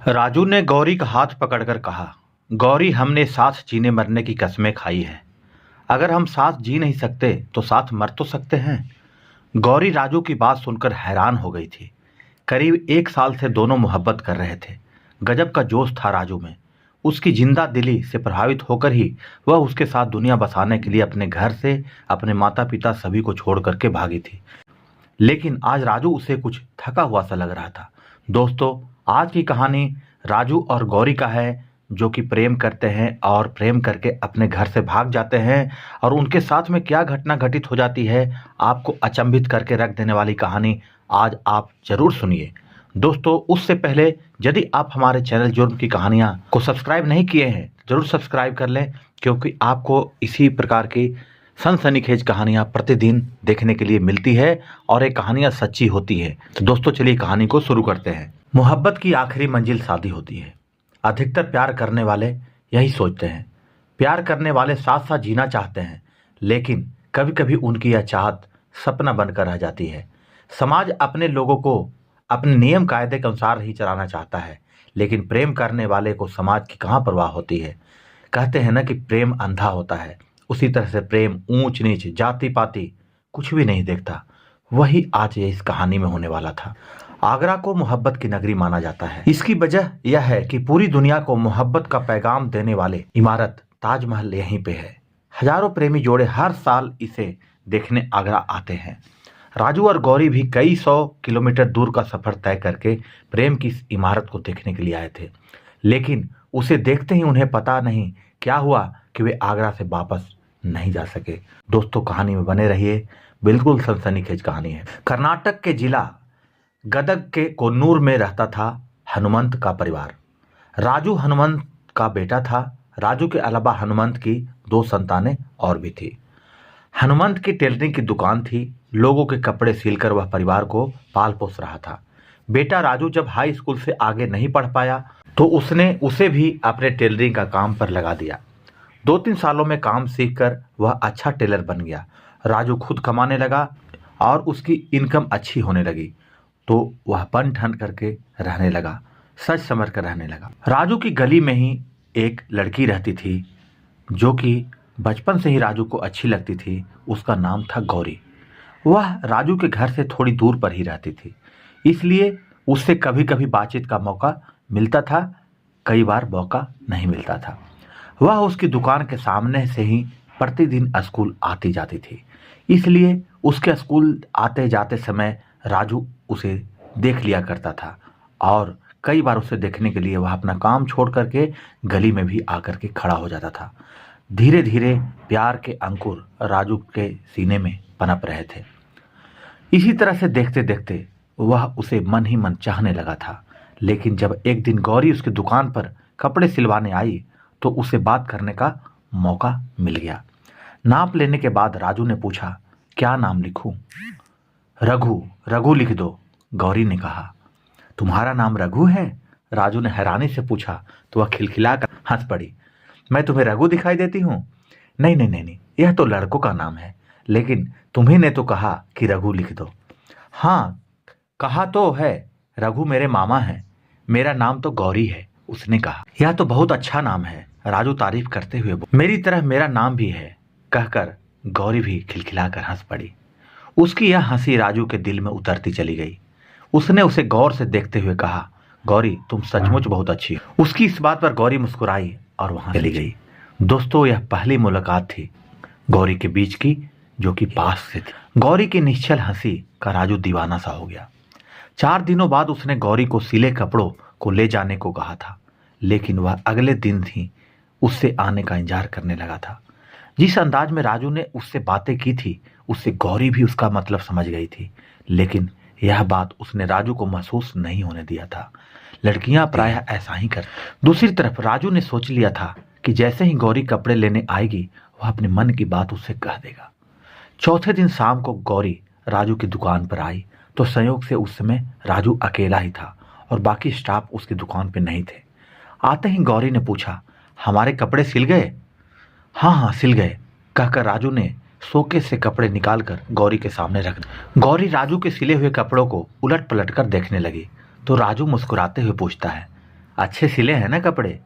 राजू ने गौरी का हाथ पकड़कर कहा, गौरी, हमने साथ जीने मरने की कस्में खाई है। अगर हम साथ जी नहीं सकते तो साथ मर तो सकते हैं। गौरी राजू की बात सुनकर हैरान हो गई थी। करीब 1 साल से दोनों मोहब्बत कर रहे थे। गजब का जोश था राजू में। उसकी जिंदा दिली से प्रभावित होकर ही वह उसके साथ दुनिया बसाने के लिए अपने घर से, अपने माता पिता सभी को छोड़ करके भागी थी। लेकिन आज राजू उसे कुछ थका हुआ सा लग रहा था। दोस्तों, आज की कहानी राजू और गौरी का है, जो कि प्रेम करते हैं और प्रेम करके अपने घर से भाग जाते हैं और उनके साथ में क्या घटना घटित हो जाती है, आपको अचंभित करके रख देने वाली कहानी आज आप जरूर सुनिए। दोस्तों, उससे पहले यदि आप हमारे चैनल जुर्म की कहानियां को सब्सक्राइब नहीं किए हैं, जरूर सब्सक्राइब कर लें, क्योंकि आपको इसी प्रकार की सनसनीखेज कहानियां प्रतिदिन देखने के लिए मिलती है और ये कहानियां सच्ची होती है। तो दोस्तों, चलिए कहानी को शुरू करते हैं। मोहब्बत की आखिरी मंजिल शादी होती है। अधिकतर प्यार करने वाले यही सोचते हैं। प्यार करने वाले साथ साथ जीना चाहते हैं, लेकिन कभी कभी उनकी यह चाहत सपना बनकर रह जाती है। समाज अपने लोगों को अपने नियम कायदे के अनुसार ही चलाना चाहता है, लेकिन प्रेम करने वाले को समाज की कहाँ परवाह होती है। कहते हैं ना कि प्रेम अंधा होता है, उसी तरह से प्रेम ऊंच नीच जाति पाति कुछ भी नहीं देखता। वही आज ये इस कहानी में होने वाला था। आगरा को मोहब्बत की नगरी माना जाता है। इसकी वजह यह है कि पूरी दुनिया को मोहब्बत का पैगाम देने वाले इमारत ताजमहल यहीं पे है। हजारों प्रेमी जोड़े हर साल इसे देखने आगरा आते हैं। राजू और गौरी भी कई 100 किलोमीटर दूर का सफर तय करके प्रेम की इस इमारत को देखने के लिए आए थे, लेकिन उसे देखते ही उन्हें पता नहीं क्या हुआ कि वे आगरा से वापस नहीं जा सके। दोस्तों, कहानी में बने रहिए, बिल्कुल सनसनीखेज कहानी है। कर्नाटक के जिला गदग के कोन्नूर में रहता था हनुमंत का परिवार। राजू हनुमंत का बेटा था। राजू के अलावा हनुमंत की 2 संतानें और भी थी। हनुमंत की टेलरिंग की दुकान थी। लोगों के कपड़े सिलकर वह परिवार को पाल पोस रहा था। बेटा राजू जब हाई स्कूल से आगे नहीं पढ़ पाया तो उसने उसे भी अपने टेलरिंग का काम पर लगा दिया। 2-3 सालों में काम सीखकर वह अच्छा टेलर बन गया। राजू खुद कमाने लगा और उसकी इनकम अच्छी होने लगी, तो वह बन ठन करके रहने लगा, सच समझ कर रहने लगा। राजू की गली में ही एक लड़की रहती थी, जो कि बचपन से ही राजू को अच्छी लगती थी। उसका नाम था गौरी। वह राजू के घर से थोड़ी दूर पर ही रहती थी, इसलिए उससे कभी कभी बातचीत का मौका मिलता था, कई बार मौका नहीं मिलता था। वह उसकी दुकान के सामने से ही प्रतिदिन स्कूल आती जाती थी, इसलिए उसके स्कूल आते जाते समय राजू उसे देख लिया करता था और कई बार उसे देखने के लिए वह अपना काम छोड़ करके गली में भी आकर के खड़ा हो जाता था। धीरे धीरे प्यार के अंकुर राजू के सीने में पनप रहे थे। इसी तरह से देखते देखते वह उसे मन ही मन चाहने लगा था। लेकिन जब एक दिन गौरी उसकी दुकान पर कपड़े सिलवाने आई तो उसे बात करने का मौका मिल गया। नाप लेने के बाद राजू ने पूछा, क्या नाम लिखूं? रघु, रघु लिख दो, गौरी ने कहा। तुम्हारा नाम रघु है? राजू ने हैरानी से पूछा तो वह खिलखिलाकर हंस पड़ी। मैं तुम्हें रघु दिखाई देती हूँ? नहीं नहीं नहीं नहीं, यह तो लड़कों का नाम है, लेकिन तुम्ही ने तो कहा कि रघु लिख दो। हाँ, कहा तो है, रघु मेरे मामा हैं, मेरा नाम तो गौरी है, उसने कहा। यह तो बहुत अच्छा नाम है, राजू तारीफ करते हुए बोला। मेरी तरह मेरा नाम भी है, कहकर गौरी भी खिलखिलाकर हंस पड़ी। उसकी यह हंसी राजू के दिल में उतरती चली गई। उसने उसे गौर से देखते हुए कहा, गौरी तुम सचमुच बहुत अच्छी हो। उसकी इस बात पर गौरी मुस्कुराई और वहां चली गई। दोस्तों, यह पहली मुलाकात थी गौरी के बीच की, जो कि पास से थी। गौरी की निश्चल हंसी का राजू दीवाना सा हो गया। 4 दिनों बाद उसने गौरी को सिले कपड़ों को ले जाने को कहा था, लेकिन वह अगले दिन ही उससे आने का इंतजार करने लगा था। जिस अंदाज में राजू ने उससे बातें की थी, उससे गौरी भी उसका मतलब समझ गई थी, लेकिन यह बात उसने राजू को महसूस नहीं होने दिया था। लड़कियां प्रायः ऐसा ही कर। दूसरी तरफ राजू ने सोच लिया था कि जैसे ही गौरी कपड़े लेने आएगी, वह अपने मन की बात उससे कह देगा। चौथे दिन शाम को गौरी राजू की दुकान पर आई तो संयोग से उस समय राजू अकेला ही था और बाकी स्टाफ उसकी दुकान पर नहीं थे। आते ही गौरी ने पूछा, हमारे कपड़े सिल गए? हाँ हाँ सिल गए, कहकर राजू ने शोकेस से कपड़े निकालकर गौरी के सामने रख दिए। गौरी राजू के सिले हुए कपड़ों को उलट पलट कर देखने लगी तो राजू मुस्कुराते हुए पूछता है, अच्छे सिले हैं ना कपड़े?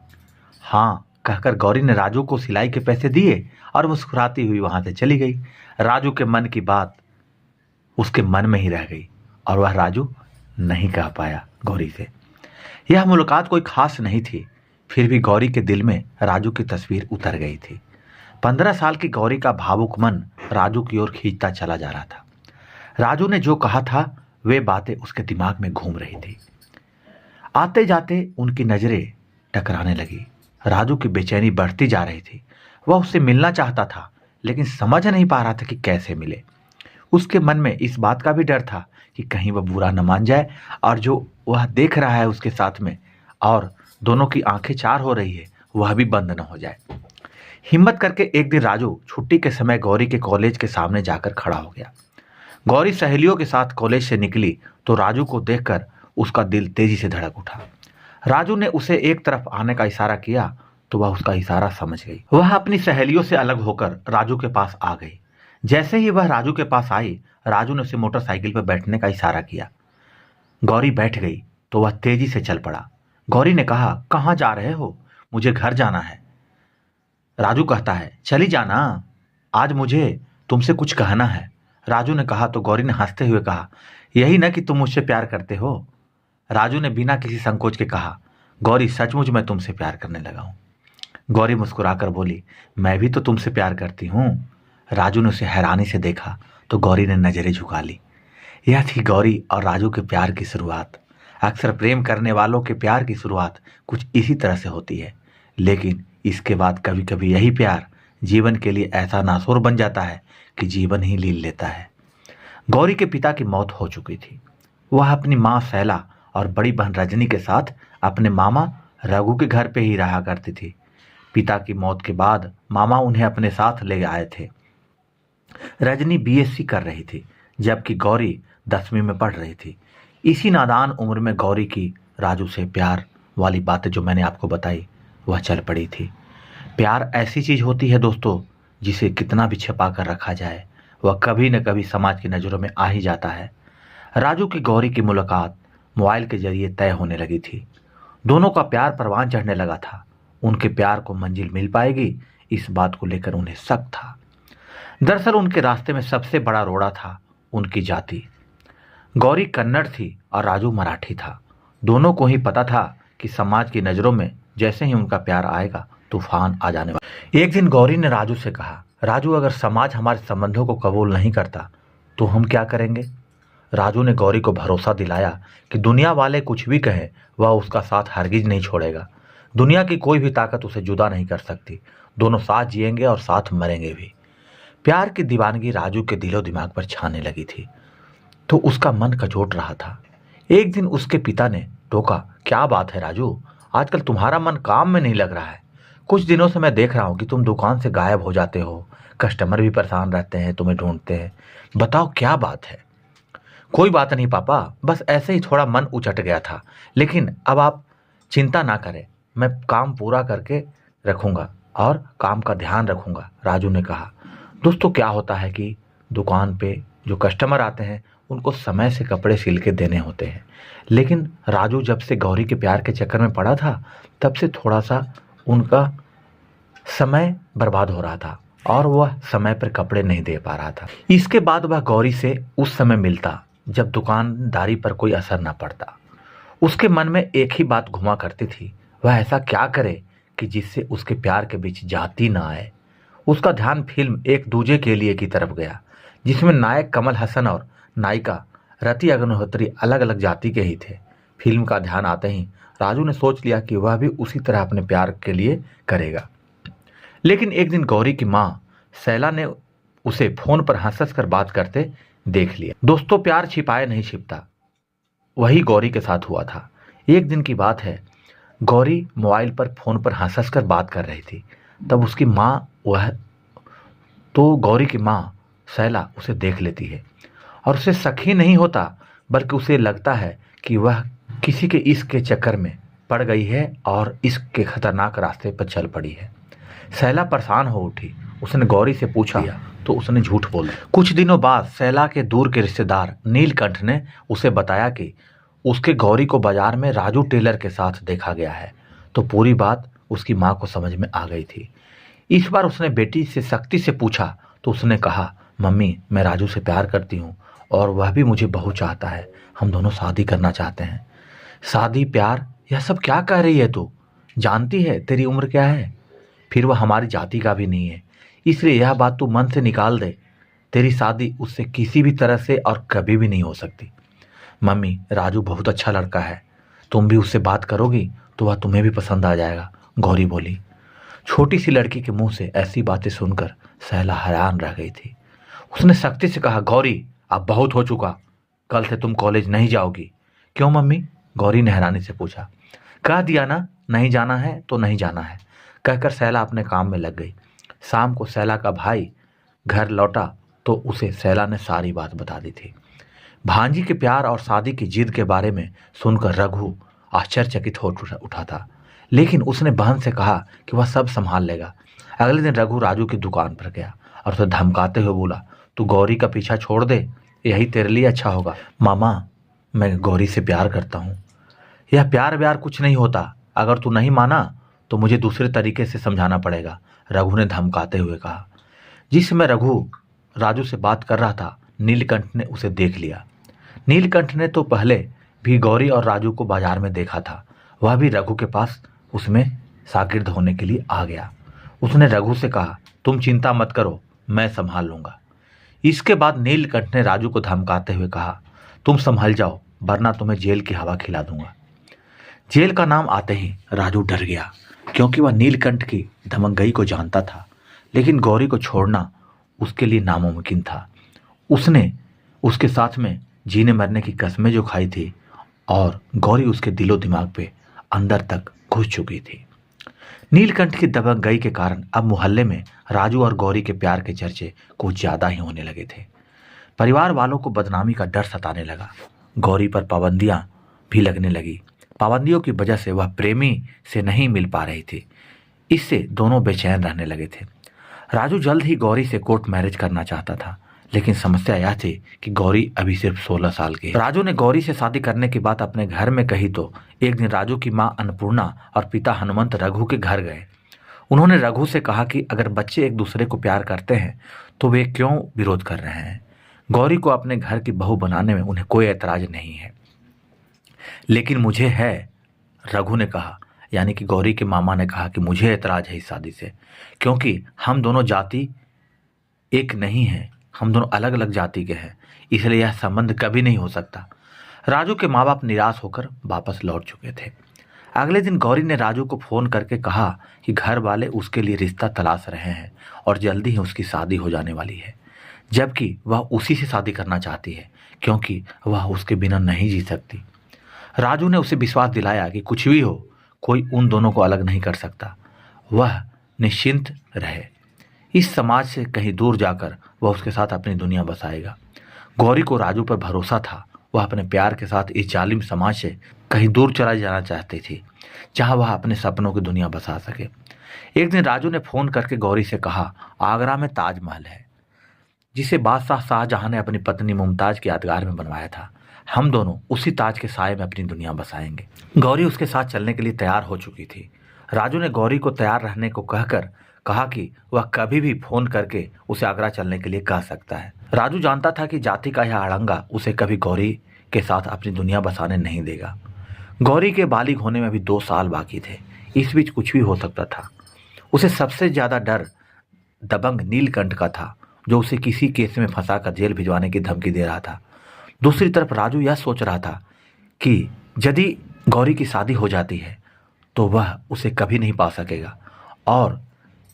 हाँ, कहकर गौरी ने राजू को सिलाई के पैसे दिए और मुस्कुराती हुई वहां से चली गई। राजू के मन की बात उसके मन में ही रह गई और वह राजू नहीं कह पाया गौरी से। यह मुलाकात कोई खास नहीं थी, फिर भी गौरी के दिल में राजू की तस्वीर उतर गई थी। 15 साल की गौरी का भावुक मन राजू की ओर खींचता चला जा रहा था। राजू ने जो कहा था वे बातें उसके दिमाग में घूम रही थी। आते जाते उनकी नजरें टकराने लगी। राजू की बेचैनी बढ़ती जा रही थी। वह उससे मिलना चाहता था लेकिन समझ नहीं पा रहा था कि कैसे मिले। उसके मन में इस बात का भी डर था कि कहीं वह बुरा न मान जाए और जो वह देख रहा है उसके साथ में और दोनों की आंखें चार हो रही है वह भी बंद न हो जाए। हिम्मत करके एक दिन राजू छुट्टी के समय गौरी के कॉलेज के सामने जाकर खड़ा हो गया। गौरी सहेलियों के साथ कॉलेज से निकली तो राजू को देखकर उसका दिल तेजी से धड़क उठा। राजू ने उसे एक तरफ आने का इशारा किया तो वह उसका इशारा समझ गई। वह अपनी सहेलियों से अलग होकर राजू के पास आ गई। जैसे ही वह राजू के पास आई, राजू ने उसे मोटरसाइकिल पर बैठने का इशारा किया। गौरी बैठ गई तो वह तेजी से चल पड़ा। गौरी ने कहा, कहाँ जा रहे हो? मुझे घर जाना है। राजू कहता है, चली जाना, आज मुझे तुमसे कुछ कहना है। राजू ने कहा तो गौरी ने हंसते हुए कहा, यही ना कि तुम मुझसे प्यार करते हो? राजू ने बिना किसी संकोच के कहा, गौरी सचमुच मैं तुमसे प्यार करने लगा हूं। गौरी मुस्कुराकर बोली, मैं भी तो तुमसे प्यार करती हूं। राजू ने उसे हैरानी से देखा तो गौरी ने नजरें झुका ली। यह थी गौरी और राजू के प्यार की शुरुआत। अक्सर प्रेम करने वालों के प्यार की शुरुआत कुछ इसी तरह से होती है, लेकिन इसके बाद कभी कभी यही प्यार जीवन के लिए ऐसा नासुर बन जाता है कि जीवन ही लील लेता है। गौरी के पिता की मौत हो चुकी थी। वह अपनी माँ शैला और बड़ी बहन रजनी के साथ अपने मामा रघु के घर पे ही रहा करती थी। पिता की मौत के बाद मामा उन्हें अपने साथ ले आए थे। रजनी बीएससी कर रही थी जबकि गौरी 10वीं में पढ़ रही थी। इसी नादान उम्र में गौरी की राजू से प्यार वाली बातें जो मैंने आपको बताई वह चल पड़ी थी। प्यार ऐसी चीज होती है दोस्तों, जिसे कितना भी छिपा कर रखा जाए वह कभी न कभी समाज की नज़रों में आ ही जाता है। राजू की गौरी की मुलाकात मोबाइल के जरिए तय होने लगी थी। दोनों का प्यार परवान चढ़ने लगा था। उनके प्यार को मंजिल मिल पाएगी इस बात को लेकर उन्हें शक था। दरअसल उनके रास्ते में सबसे बड़ा रोड़ा था उनकी जाति। गौरी कन्नड़ थी और राजू मराठी था। दोनों को ही पता था कि समाज की नज़रों में जैसे ही उनका प्यार आएगा तूफान आ जाने वाला। एक दिन गौरी ने राजू से कहा, राजू अगर समाज हमारे संबंधों को कबूल नहीं करता तो हम क्या करेंगे? राजू ने गौरी को भरोसा दिलाया कि दुनिया वाले कुछ भी कहें वह उसका साथ हरगिज नहीं छोड़ेगा। दुनिया की कोई भी ताकत उसे जुदा नहीं कर सकती। दोनों साथ जिएंगे और साथ मरेंगे भी। प्यार की दीवानगी राजू के दिलो दिमाग पर छाने लगी थी तो उसका मन कचोट रहा था। एक दिन उसके पिता ने टोका, क्या बात है राजू, आजकल तुम्हारा मन काम में नहीं लग रहा है। कुछ दिनों से मैं देख रहा हूं कि तुम दुकान से गायब हो जाते हो। कस्टमर भी परेशान रहते हैं, तुम्हें ढूंढते हैं। बताओ क्या बात है? कोई बात नहीं पापा, बस ऐसे ही थोड़ा मन उचट गया था, लेकिन अब आप चिंता ना करें, मैं काम पूरा करके रखूंगा और काम का ध्यान रखूंगा, राजू ने कहा। दोस्तों क्या होता है कि दुकान पे जो कस्टमर आते हैं उनको समय से कपड़े सिल के देने होते हैं, लेकिन राजू जब से गौरी के प्यार के चक्कर में पड़ा था तब से थोड़ा सा उनका समय बर्बाद हो रहा था और वह समय पर कपड़े नहीं दे पा रहा था। इसके बाद वह गौरी से उस समय मिलता जब दुकानदारी पर कोई असर न पड़ता। उसके मन में एक ही बात घुमा करती थी, वह ऐसा क्या करे कि जिससे उसके प्यार के बीच जाति ना आए। उसका ध्यान फिल्म एक दूजे के लिए की तरफ गया, जिसमें नायक कमल हसन और नायिका रति अग्निहोत्री अलग अलग जाति के ही थे। फिल्म का ध्यान आते ही राजू ने सोच लिया कि वह भी उसी तरह अपने प्यार के लिए करेगा। लेकिन एक दिन गौरी की माँ शैला ने उसे फोन पर हंस हंस कर बात करते देख लिया। दोस्तों प्यार छिपाए नहीं छिपता, वही गौरी के साथ हुआ था। एक दिन की बात है, गौरी मोबाइल पर फोन पर हंस हंस कर बात कर रही थी। तब उसकी माँ गौरी की माँ शैला उसे देख लेती है और उसे शक ही नहीं होता बल्कि उसे लगता है कि वह किसी के इश्क के चक्कर में पड़ गई है और इश्क के खतरनाक रास्ते पर चल पड़ी है। शैला परेशान हो उठी। उसने गौरी से पूछा तो उसने झूठ बोल दिया। कुछ दिनों बाद शैला के दूर के रिश्तेदार नीलकंठ ने उसे बताया कि उसके गौरी को बाजार में राजू टेलर के साथ देखा गया है। तो पूरी बात उसकी माँ को समझ में आ गई थी। इस बार उसने बेटी से सख्ती से पूछा तो उसने कहा, मम्मी मैं राजू से प्यार करती हूँ और वह भी मुझे बहुत चाहता है। हम दोनों शादी करना चाहते हैं। शादी, प्यार, यह सब क्या कह रही है तू? जानती है तेरी उम्र क्या है? फिर वह हमारी जाति का भी नहीं है, इसलिए यह बात तू मन से निकाल दे। तेरी शादी उससे किसी भी तरह से और कभी भी नहीं हो सकती। मम्मी, राजू बहुत अच्छा लड़का है, तुम भी उससे बात करोगी तो वह तुम्हें भी पसंद आ जाएगा, गौरी बोली। छोटी सी लड़की के मुंह से ऐसी बातें सुनकर सहला हैरान रह गई थी। उसने सख्ती से कहा, गौरी अब बहुत हो चुका, कल से तुम कॉलेज नहीं जाओगी। क्यों मम्मी? गौरी ने हैरानी से पूछा। कह दिया ना, नहीं जाना है तो नहीं जाना है, कहकर सैला अपने काम में लग गई। शाम को सैला का भाई घर लौटा तो उसे सैला ने सारी बात बता दी थी। भांजी के प्यार और शादी की जिद के बारे में सुनकर रघु आश्चर्यचकित हो उठा था, लेकिन उसने बहन से कहा कि वह सब संभाल लेगा। अगले दिन रघु राजू की दुकान पर गया और उसे धमकाते हुए बोला, तू गौरी का पीछा छोड़ दे, यही तेरे लिए अच्छा होगा। मामा, मैं गौरी से प्यार करता हूँ। यह प्यार व्यार कुछ नहीं होता, अगर तू नहीं माना तो मुझे दूसरे तरीके से समझाना पड़ेगा, रघु ने धमकाते हुए कहा। जिस समय रघु राजू से बात कर रहा था, नीलकंठ ने उसे देख लिया। नीलकंठ ने तो पहले भी गौरी और राजू को बाजार में देखा था। वह भी रघु के पास उसमें शागिर्द होने के लिए आ गया। उसने रघु से कहा, तुम चिंता मत करो, मैं संभाल लूंगा। इसके बाद नीलकंठ ने राजू को धमकाते हुए कहा, तुम संभल जाओ वरना तुम्हें जेल की हवा खिला दूंगा। जेल का नाम आते ही राजू डर गया, क्योंकि वह नीलकंठ की धमकगई को जानता था, लेकिन गौरी को छोड़ना उसके लिए नामुमकिन था। उसने उसके साथ में जीने मरने की कस्में जो खाई थी और गौरी उसके दिलो दिमाग पे अंदर तक घुस चुकी थी। नीलकंठ की दबंगई के कारण अब मोहल्ले में राजू और गौरी के प्यार के चर्चे कुछ ज्यादा ही होने लगे थे। परिवार वालों को बदनामी का डर सताने लगा। गौरी पर पाबंदियां भी लगने लगी। पाबंदियों की वजह से वह प्रेमी से नहीं मिल पा रही थी। इससे दोनों बेचैन रहने लगे थे। राजू जल्द ही गौरी से कोर्ट मैरिज करना चाहता था, लेकिन समस्या यह थी कि गौरी अभी सिर्फ 16 साल की है। राजू ने गौरी से शादी करने की बात अपने घर में कही तो एक दिन राजू की मां अन्नपूर्णा और पिता हनुमंत रघु के घर गए। उन्होंने रघु से कहा कि अगर बच्चे एक दूसरे को प्यार करते हैं तो वे क्यों विरोध कर रहे हैं। गौरी को अपने घर की बहू बनाने में उन्हें कोई ऐतराज नहीं है, लेकिन मुझे है, रघु ने कहा। यानी कि गौरी के मामा ने कहा कि मुझे ऐतराज है इस शादी से, क्योंकि हम दोनों जाति एक नहीं है, हम दोनों अलग अलग जाति के हैं, इसलिए यह संबंध कभी नहीं हो सकता। राजू के माँ बाप निराश होकर वापस लौट चुके थे। अगले दिन गौरी ने राजू को फोन करके कहा कि घर वाले उसके लिए रिश्ता तलाश रहे हैं और जल्दी ही उसकी शादी हो जाने वाली है, जबकि वह उसी से शादी करना चाहती है, क्योंकि वह उसके बिना नहीं जी सकती। राजू ने उसे विश्वास दिलाया कि कुछ भी हो, कोई उन दोनों को अलग नहीं कर सकता, वह निश्चिंत रहे। इस समाज से कहीं दूर जाकर वह उसके साथ अपनी दुनिया बसाएगा। गौरी को राजू पर भरोसा था। वह अपने प्यार के साथ इस जालिम समाज से कहीं दूर चला जाना चाहती थी, जहां वह अपने सपनों की दुनिया बसा सके। एक दिन राजू ने फोन करके गौरी से कहा, आगरा में ताजमहल है, जिसे बादशाह शाहजहां ने अपनी पत्नी मुमताज की यादगार में बनवाया था। हम दोनों उसी ताज के साए में अपनी दुनिया बसाएंगे। गौरी उसके साथ चलने के लिए तैयार हो चुकी थी। राजू ने गौरी को तैयार रहने को कहकर कहा कि वह कभी भी फोन करके उसे आगरा चलने के लिए कह सकता है। राजू जानता था कि जाति का यह अड़ंगा उसे कभी गौरी के साथ अपनी दुनिया बसाने नहीं देगा। गौरी के बालिग होने में भी 2 साल बाकी थे। इस बीच कुछ भी हो सकता था। उसे सबसे ज्यादा डर दबंग नीलकंठ का था, जो उसे किसी केस में फंसाकर जेल भिजवाने की धमकी दे रहा था। दूसरी तरफ राजू यह सोच रहा था कि यदि गौरी की शादी हो जाती है तो वह उसे कभी नहीं पा सकेगा, और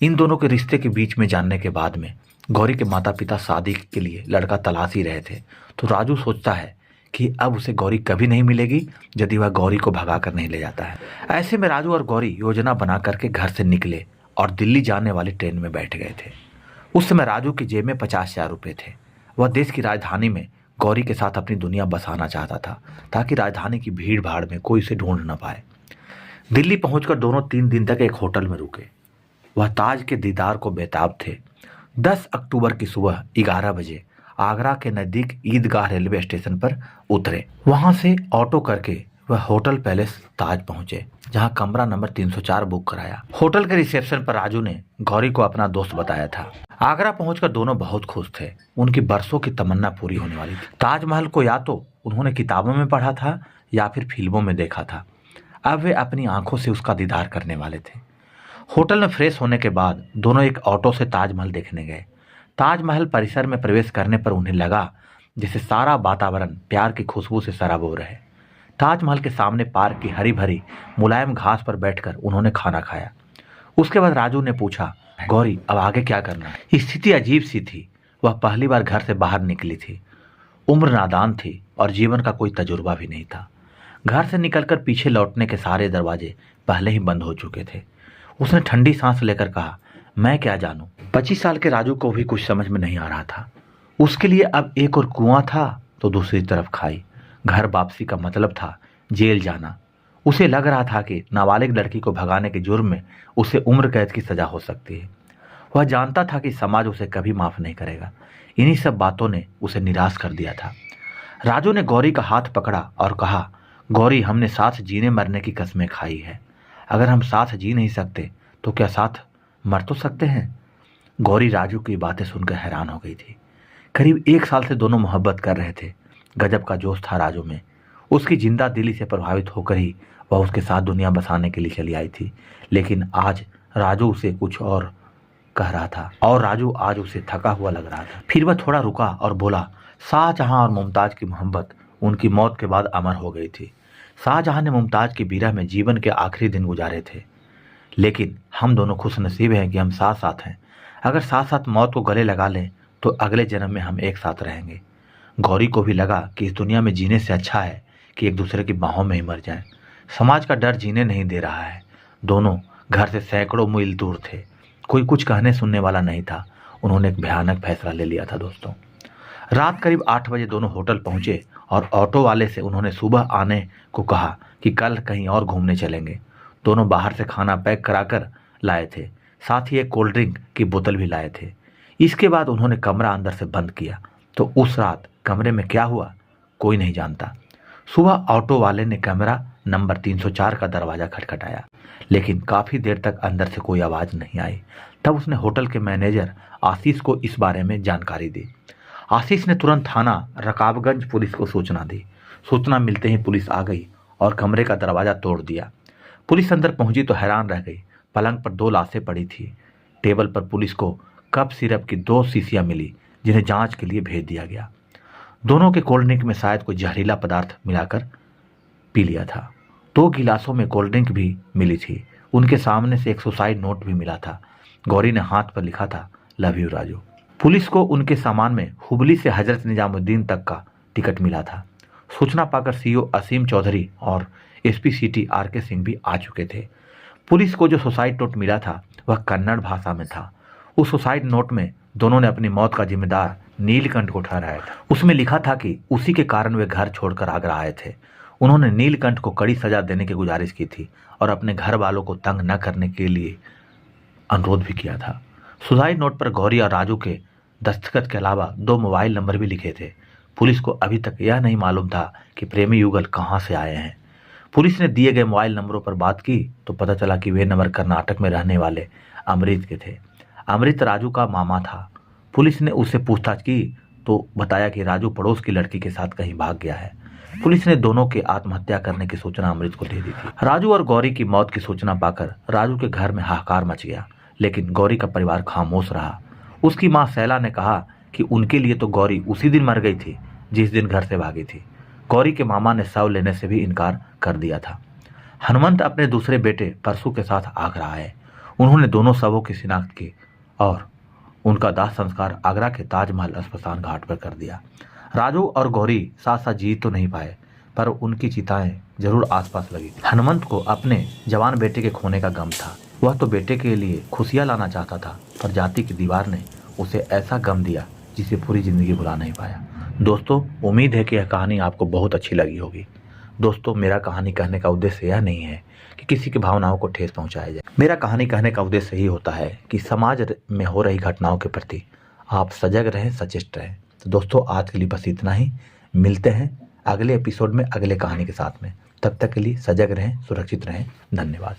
इन दोनों के रिश्ते के बीच में जानने के बाद में गौरी के माता पिता शादी के लिए लड़का तलाश ही रहे थे। तो राजू सोचता है कि अब उसे गौरी कभी नहीं मिलेगी यदि वह गौरी को भगा कर नहीं ले जाता है। ऐसे में राजू और गौरी योजना बना करके घर से निकले और दिल्ली जाने वाली ट्रेन में बैठ गए थे। उस समय राजू की जेब में 50,000 रुपये थे। वह देश की राजधानी में गौरी के साथ अपनी दुनिया बसाना चाहता था, ताकि राजधानी की भीड़ भाड़ में कोई उसे ढूंढ न पाए। दिल्ली पहुंचकर दोनों 3 दिन तक एक होटल में रुके। वह ताज के दीदार को बेताब थे। 10 अक्टूबर की सुबह 11 बजे आगरा के नज़दीक ईदगाह रेलवे स्टेशन पर उतरे। वहां से ऑटो करके वह होटल पैलेस ताज पहुंचे, जहां कमरा नंबर 304 बुक कराया। होटल के रिसेप्शन पर राजू ने गौरी को अपना दोस्त बताया था। आगरा पहुंचकर दोनों बहुत खुश थे। उनकी बरसों की तमन्ना पूरी होने वाली थी। ताजमहल को या तो उन्होंने किताबों में पढ़ा था या फिर फिल्मों में देखा था। अब वे अपनी आंखों से उसका दीदार करने वाले थे। होटल में फ्रेश होने के बाद दोनों एक ऑटो से ताजमहल देखने गए। ताजमहल परिसर में प्रवेश करने पर उन्हें लगा जैसे सारा वातावरण प्यार की खुशबू से सराबोर है। ताजमहल के सामने पार्क की हरी भरी मुलायम घास पर बैठकर उन्होंने खाना खाया। उसके बाद राजू ने पूछा, गौरी अब आगे क्या करना है? स्थिति अजीब सी थी। वह पहली बार घर से बाहर निकली थी। उम्र नादान थी और जीवन का कोई तजुर्बा भी नहीं था। घर से निकलकर पीछे लौटने के सारे दरवाजे पहले ही बंद हो चुके थे। उसने ठंडी सांस लेकर कहा, मैं क्या जानूं। 25 साल के राजू को भी कुछ समझ में नहीं आ रहा था। उसके लिए अब एक और कुआं था तो दूसरी तरफ खाई। घर वापसी का मतलब था जेल जाना। उसे लग रहा था कि नाबालिग लड़की को भगाने के जुर्म में उसे उम्र कैद की सजा हो सकती है। वह जानता था कि समाज उसे कभी माफ नहीं करेगा। इन्हीं सब बातों ने उसे निराश कर दिया था। राजू ने गौरी का हाथ पकड़ा और कहा, गौरी हमने साथ जीने मरने की कस्में खाई है। अगर हम साथ जी नहीं सकते तो क्या साथ मर तो सकते हैं? गौरी राजू की बातें सुनकर हैरान हो गई थी। करीब 1 साल से दोनों मोहब्बत कर रहे थे। गजब का जोश था राजू में। उसकी जिंदा दिली से प्रभावित होकर ही वह उसके साथ दुनिया बसाने के लिए चली आई थी। लेकिन आज राजू उसे कुछ और कह रहा था और राजू आज उसे थका हुआ लग रहा था। फिर वह थोड़ा रुका और बोला, शाहजहां और मुमताज की मोहब्बत उनकी मौत के बाद अमर हो गई थी। शाहजहां ने मुमताज की बिरह में जीवन के आखिरी दिन गुजारे थे। लेकिन हम दोनों खुश नसीब हैं कि हम साथ साथ हैं। अगर साथ साथ मौत को गले लगा लें तो अगले जन्म में हम एक साथ रहेंगे। गौरी को भी लगा कि इस दुनिया में जीने से अच्छा है कि एक दूसरे की बाहों में ही मर जाएं। समाज का डर जीने नहीं दे रहा है। दोनों घर से सैकड़ों मील दूर थे। कोई कुछ कहने सुनने वाला नहीं था। उन्होंने एक भयानक फैसला ले लिया था दोस्तों। रात करीब 8 बजे दोनों होटल पहुंचे और ऑटो वाले से उन्होंने सुबह आने को कहा कि कल कहीं और घूमने चलेंगे। दोनों बाहर से खाना पैक कराकर लाए थे, साथ ही एक कोल्ड ड्रिंक की बोतल भी लाए थे। इसके बाद उन्होंने कमरा अंदर से बंद किया। तो उस रात कमरे में क्या हुआ कोई नहीं जानता। सुबह ऑटो वाले ने कमरा नंबर 304 का दरवाज़ा खटखटाया, लेकिन काफ़ी देर तक अंदर से कोई आवाज़ नहीं आई। तब उसने होटल के मैनेजर आशीष को इस बारे में जानकारी दी। आशीष ने तुरंत थाना रकाबगंज पुलिस को सूचना दी। सूचना मिलते ही पुलिस आ गई और कमरे का दरवाज़ा तोड़ दिया। पुलिस अंदर पहुंची तो हैरान रह गई। पलंग पर 2 लाशें पड़ी थी। टेबल पर पुलिस को कप सिरप की 2 शीशियां मिली, जिन्हें जांच के लिए भेज दिया गया। दोनों के कोल्ड ड्रिंक में शायद कोई जहरीला पदार्थ मिलाकर पी लिया था। 2 गिलासों में कोल्ड ड्रिंक भी मिली थी। उनके सामने से एक सुसाइड नोट भी मिला था। गौरी ने हाथ पर लिखा था, लव यू राजू। पुलिस को उनके सामान में हुबली से हजरत निजामुद्दीन तक का टिकट मिला था। सूचना पाकर सीओ असीम चौधरी और एसपी सिटी आर.के. सिंह भी आ चुके थे। पुलिस को जो सुसाइड नोट मिला था वह कन्नड़ भाषा में था। उस सुसाइड नोट में दोनों ने अपनी मौत का जिम्मेदार नीलकंठ को ठहराया था। उसमें लिखा था कि उसी के कारण वे घर छोड़कर आगरा आए थे। उन्होंने नीलकंठ को कड़ी सजा देने की गुजारिश की थी और अपने घर वालों को तंग न करने के लिए अनुरोध भी किया था। सुसाइड नोट पर गौरी और राजू के दस्तखत के अलावा 2 मोबाइल नंबर भी लिखे थे। पुलिस को अभी तक यह नहीं मालूम था कि प्रेमी युगल कहाँ से आए हैं। पुलिस ने दिए गए मोबाइल नंबरों पर बात की तो पता चला कि वे नंबर कर्नाटक में रहने वाले अमृत के थे। अमृत राजू का मामा था। पुलिस ने उससे पूछताछ की तो बताया कि राजू पड़ोस की लड़की के साथ कहीं भाग गया है। पुलिस ने दोनों के आत्महत्या करने की सूचना अमृत को दे दी थी। राजू और गौरी की मौत की सूचना पाकर राजू के घर में हाहाकार मच गया, लेकिन गौरी का परिवार खामोश रहा। उसकी मां सैला ने कहा कि उनके लिए तो गौरी उसी दिन मर गई थी जिस दिन घर से भागी थी। गौरी के मामा ने शव लेने से भी इनकार कर दिया था। हनुमंत अपने दूसरे बेटे परसू के साथ आगरा आए। उन्होंने दोनों शवों की शिनाख्त की और उनका दाह संस्कार आगरा के ताजमहल स्मशान घाट पर कर दिया। राजू और गौरी साथ साथ जी तो नहीं पाए, पर उनकी चिताएं जरूर आसपास लगी थी। हनुमंत को अपने जवान बेटे के खोने का गम था। वह तो बेटे के लिए खुशियां लाना चाहता था, पर जाति की दीवार ने उसे ऐसा गम दिया जिसे पूरी जिंदगी भुला नहीं पाया। दोस्तों, उम्मीद है कि यह कहानी आपको बहुत अच्छी लगी होगी। दोस्तों, मेरा कहानी कहने का उद्देश्य यह नहीं है कि किसी की भावनाओं को ठेस पहुंचाया जाए। मेरा कहानी कहने का उद्देश्य यही होता है कि समाज में हो रही घटनाओं के प्रति आप सजग रहें, सचेत रहें। तो दोस्तों, आज के लिए बस इतना ही। मिलते हैं अगले एपिसोड में अगले कहानी के साथ में। तब तक के लिए सजग रहें, सुरक्षित रहें। धन्यवाद।